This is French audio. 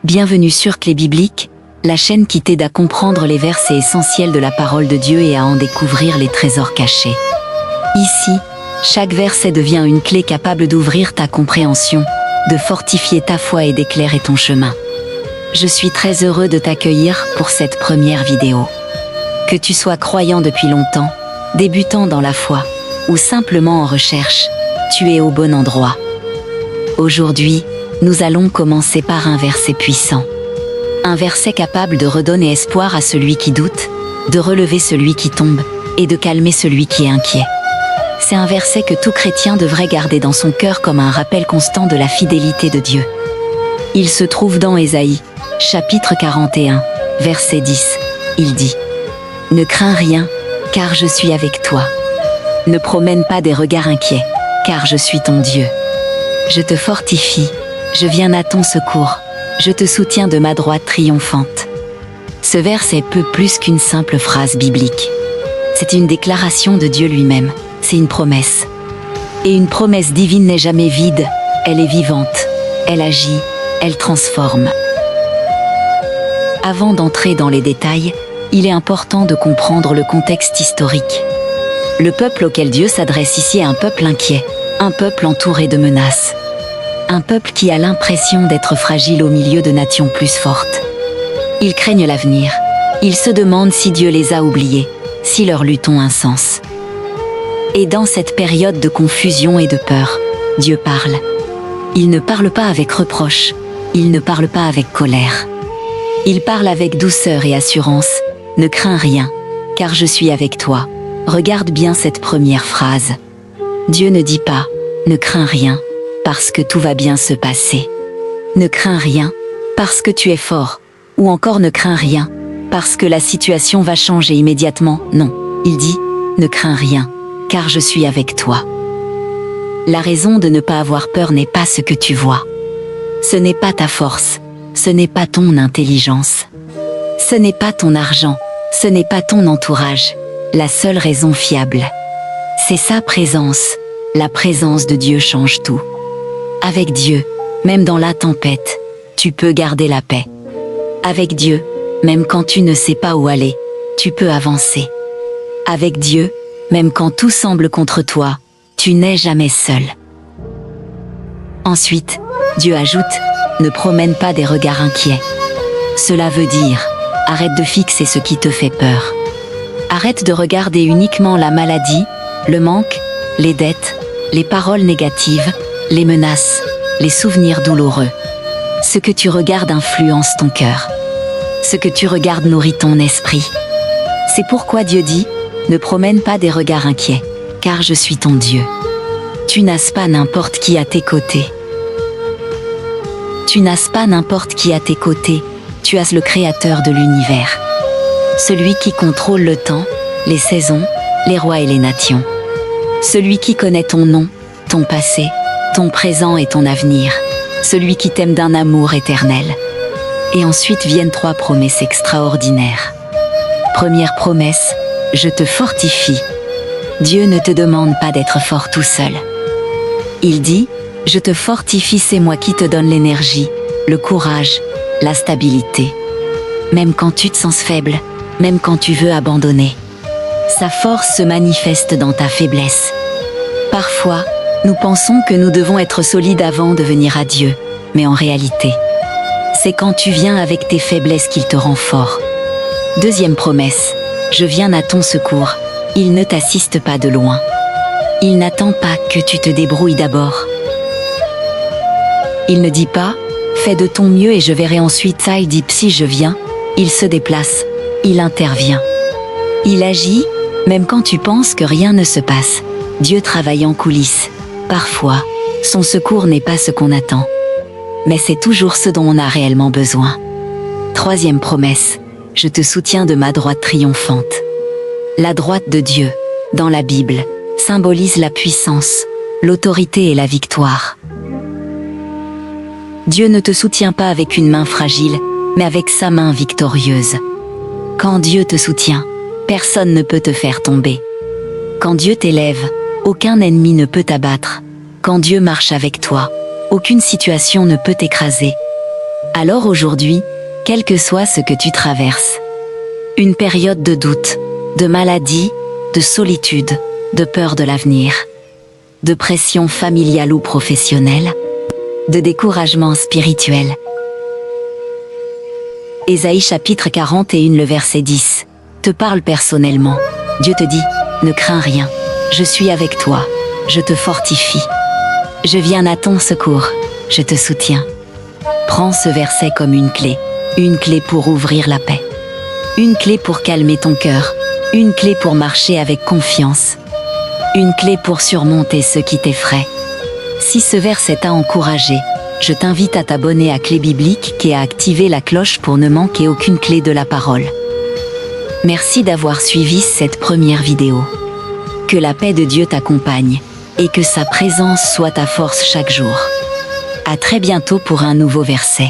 Bienvenue sur Clé Biblique, la chaîne qui t'aide à comprendre les versets essentiels de la parole de Dieu et à en découvrir les trésors cachés. Ici, chaque verset devient une clé capable d'ouvrir ta compréhension, de fortifier ta foi et d'éclairer ton chemin. Je suis très heureux de t'accueillir pour cette première vidéo. Que tu sois croyant depuis longtemps, débutant dans la foi, ou simplement en recherche, tu es au bon endroit. Aujourd'hui, nous allons commencer par un verset puissant. Un verset capable de redonner espoir à celui qui doute, de relever celui qui tombe, et de calmer celui qui est inquiet. C'est un verset que tout chrétien devrait garder dans son cœur comme un rappel constant de la fidélité de Dieu. Il se trouve dans Ésaïe, chapitre 41, verset 10. Il dit « Ne crains rien, car je suis avec toi. Ne promène pas des regards inquiets, car je suis ton Dieu. Je te fortifie, je viens à ton secours, je te soutiens de ma droite triomphante. » Ce verset peut plus qu'une simple phrase biblique. C'est une déclaration de Dieu lui-même, c'est une promesse. Et une promesse divine n'est jamais vide, elle est vivante, elle agit, elle transforme. Avant d'entrer dans les détails, il est important de comprendre le contexte historique. Le peuple auquel Dieu s'adresse ici est un peuple inquiet, un peuple entouré de menaces. Un peuple qui a l'impression d'être fragile au milieu de nations plus fortes. Ils craignent l'avenir. Ils se demandent si Dieu les a oubliés, si leurs luttes ont un sens. Et dans cette période de confusion et de peur, Dieu parle. Il ne parle pas avec reproche, il ne parle pas avec colère. Il parle avec douceur et assurance. Ne crains rien, car je suis avec toi. Regarde bien cette première phrase. Dieu ne dit pas « Ne crains rien », parce que tout va bien se passer. Ne crains rien, parce que tu es fort, ou encore ne crains rien, parce que la situation va changer immédiatement. Non, il dit « Ne crains rien, car je suis avec toi ». La raison de ne pas avoir peur n'est pas ce que tu vois. Ce n'est pas ta force, ce n'est pas ton intelligence. Ce n'est pas ton argent, ce n'est pas ton entourage. La seule raison fiable, c'est sa présence. La présence de Dieu change tout. Avec Dieu, même dans la tempête, tu peux garder la paix. Avec Dieu, même quand tu ne sais pas où aller, tu peux avancer. Avec Dieu, même quand tout semble contre toi, tu n'es jamais seul. Ensuite, Dieu ajoute, ne promène pas des regards inquiets. Cela veut dire, arrête de fixer ce qui te fait peur. Arrête de regarder uniquement la maladie, le manque, les dettes, les paroles négatives, les menaces, les souvenirs douloureux. Ce que tu regardes influence ton cœur. Ce que tu regardes nourrit ton esprit. C'est pourquoi Dieu dit, ne promène pas des regards inquiets, car je suis ton Dieu. Tu n'as pas n'importe qui à tes côtés. Tu n'as pas n'importe qui à tes côtés, tu as le Créateur de l'univers. Celui qui contrôle le temps, les saisons, les rois et les nations. Celui qui connaît ton nom, ton passé, ton présent et ton avenir. Celui qui t'aime d'un amour éternel. Et ensuite viennent 3 promesses extraordinaires. Première promesse, je te fortifie. Dieu ne te demande pas d'être fort tout seul. Il dit, je te fortifie, c'est moi qui te donne l'énergie, le courage, la stabilité. Même quand tu te sens faible, même quand tu veux abandonner. Sa force se manifeste dans ta faiblesse. Parfois, nous pensons que nous devons être solides avant de venir à Dieu, mais en réalité, c'est quand tu viens avec tes faiblesses qu'il te rend fort. Deuxième promesse, je viens à ton secours, il ne t'assiste pas de loin. Il n'attend pas que tu te débrouilles d'abord. Il ne dit pas, fais de ton mieux et je verrai ensuite ça, il dit si je viens, il se déplace, il intervient. Il agit, même quand tu penses que rien ne se passe. Dieu travaille en coulisses. Parfois, son secours n'est pas ce qu'on attend. Mais c'est toujours ce dont on a réellement besoin. Troisième promesse, je te soutiens de ma droite triomphante. La droite de Dieu, dans la Bible, symbolise la puissance, l'autorité et la victoire. Dieu ne te soutient pas avec une main fragile, mais avec sa main victorieuse. Quand Dieu te soutient, personne ne peut te faire tomber. Quand Dieu t'élève, aucun ennemi ne peut t'abattre. Quand Dieu marche avec toi, aucune situation ne peut t'écraser. Alors aujourd'hui, quel que soit ce que tu traverses, une période de doute, de maladie, de solitude, de peur de l'avenir, de pression familiale ou professionnelle, de découragement spirituel. Ésaïe chapitre 41 le verset 10 te parle personnellement. Dieu te dit, ne crains rien, je suis avec toi, je te fortifie. Je viens à ton secours, je te soutiens. Prends ce verset comme une clé pour ouvrir la paix. Une clé pour calmer ton cœur, une clé pour marcher avec confiance. Une clé pour surmonter ce qui t'effraie. Si ce verset t'a encouragé, je t'invite à t'abonner à Clé Biblique et à activer la cloche pour ne manquer aucune clé de la parole. Merci d'avoir suivi cette première vidéo. Que la paix de Dieu t'accompagne et que sa présence soit ta force chaque jour. À très bientôt pour un nouveau verset.